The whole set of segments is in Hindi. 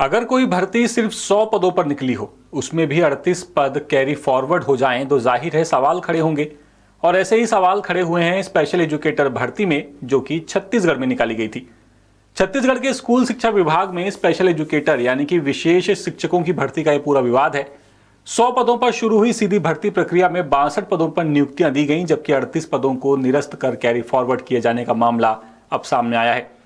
अगर कोई भर्ती सिर्फ 100 पदों पर निकली हो, उसमें भी 38 पद कैरी फॉरवर्ड हो जाएं तो जाहिर है सवाल खड़े होंगे। और ऐसे ही सवाल खड़े हुए हैं स्पेशल एजुकेटर भर्ती में, जो कि छत्तीसगढ़ में निकाली गई थी। छत्तीसगढ़ के स्कूल शिक्षा विभाग में स्पेशल एजुकेटर यानी कि विशेष शिक्षकों की भर्ती का यह पूरा विवाद है। 100 पदों पर शुरू हुई सीधी भर्ती प्रक्रिया में 62 पदों पर नियुक्तियां दी गईं, जबकि 38 पदों को निरस्त कर कैरी फॉरवर्ड किए जाने का मामला अब सामने आया है।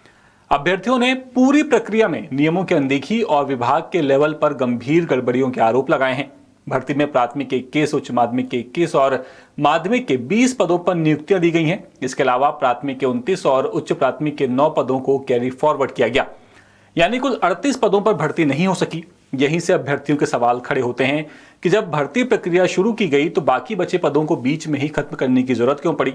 अभ्यर्थियों ने पूरी प्रक्रिया में नियमों की अनदेखी और विभाग के लेवल पर गंभीर गड़बड़ियों के आरोप लगाए हैं। भर्ती में प्राथमिक के 21, उच्च माध्यमिक के 21 और माध्यमिक के 20 पदों पर नियुक्तियां दी गई हैं। इसके अलावा प्राथमिक के 29 और उच्च प्राथमिक के 9 पदों को कैरी फॉरवर्ड किया गया, यानी कुल 38 पदों पर भर्ती नहीं हो सकी। यहीं से अभ्यर्थियों के सवाल खड़े होते हैं कि जब भर्ती प्रक्रिया शुरू की गई तो बाकी बचे पदों को बीच में ही खत्म करने की जरूरत क्यों पड़ी।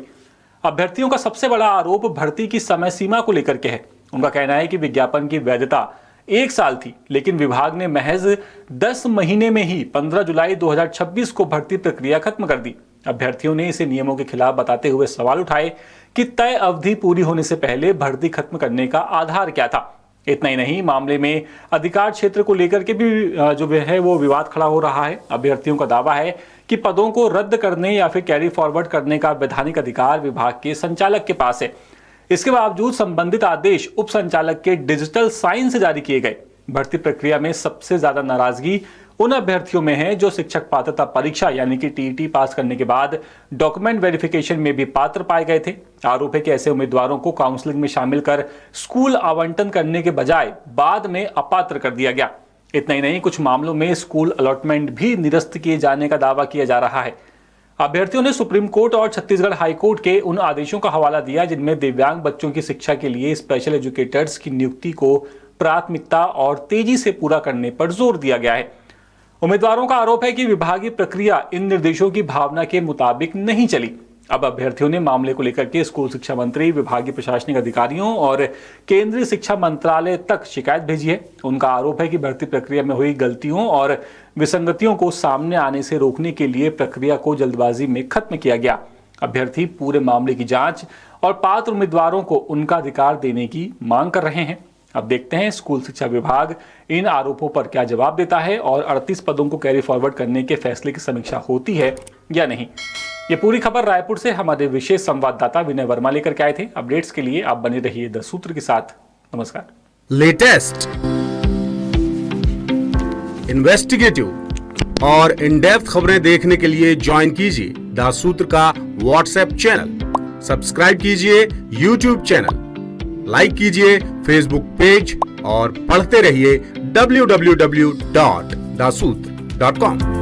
अभ्यर्थियों का सबसे बड़ा आरोप भर्ती की समय सीमा को लेकर के है। उनका कहना है कि विज्ञापन की वैधता 1 साल थी, लेकिन विभाग ने महज 10 महीने में ही 15 जुलाई 2026 को भर्ती प्रक्रिया खत्म कर दी। अभ्यर्थियों ने इसे नियमों के खिलाफ बताते हुए सवाल उठाए कि तय अवधि पूरी होने से पहले भर्ती खत्म करने का आधार क्या था। इतना ही नहीं, मामले में अधिकार क्षेत्र को लेकर के भी जो है वो विवाद खड़ा हो रहा है। अभ्यर्थियों का दावा है कि पदों को रद्द करने या फिर कैरी फॉरवर्ड करने का वैधानिक अधिकार विभाग के संचालक के पास है। इसके बावजूद संबंधित आदेश उप संचालक के डिजिटल साइन से जारी किए गए। भर्ती प्रक्रिया में सबसे ज्यादा नाराजगी उन अभ्यर्थियों में है जो शिक्षक पात्रता परीक्षा यानी कि टीईटी पास करने के बाद डॉक्यूमेंट वेरिफिकेशन में भी पात्र पाए गए थे। आरोप है कि ऐसे उम्मीदवारों को काउंसलिंग में शामिल कर स्कूल आवंटन करने के बजाय बाद में अपात्र कर दिया गया। इतना ही नहीं, कुछ मामलों में स्कूल अलॉटमेंट भी निरस्त किए जाने का दावा किया जा रहा है। अभ्यर्थियों ने सुप्रीम कोर्ट और छत्तीसगढ़ हाई कोर्ट के उन आदेशों का हवाला दिया जिनमें दिव्यांग बच्चों की शिक्षा के लिए स्पेशल एजुकेटर्स की नियुक्ति को प्राथमिकता और तेजी से पूरा करने पर जोर दिया गया है। उम्मीदवारों का आरोप है कि विभागीय प्रक्रिया इन निर्देशों की भावना के मुताबिक नहीं चली। अब अभ्यर्थियों ने मामले को लेकर के स्कूल शिक्षा मंत्री, विभागीय प्रशासनिक अधिकारियों और केंद्रीय शिक्षा मंत्रालय तक शिकायत भेजी है। उनका आरोप है कि भर्ती प्रक्रिया में हुई गलतियों और विसंगतियों को सामने आने से रोकने के लिए प्रक्रिया को जल्दबाजी में खत्म किया गया। अभ्यर्थी पूरे मामले की जांच और पात्र उम्मीदवारों को उनका अधिकार देने की मांग कर रहे हैं। अब देखते हैं स्कूल शिक्षा विभाग इन आरोपों पर क्या जवाब देता है और 38 पदों को कैरी फॉरवर्ड करने के फैसले की समीक्षा होती है या नहीं। ये पूरी खबर रायपुर से हमारे विशेष संवाददाता विनय वर्मा लेकर के आए थे। अपडेट्स के लिए आप बने रहिए द सूत्र के साथ। नमस्कार। लेटेस्ट, इन्वेस्टिगेटिव और इन डेप्थ खबरें देखने के लिए ज्वाइन कीजिए द सूत्र का व्हाट्सएप चैनल, सब्सक्राइब कीजिए यूट्यूब चैनल, लाइक कीजिए फेसबुक पेज और पढ़ते रहिए www.daसूत्र.com।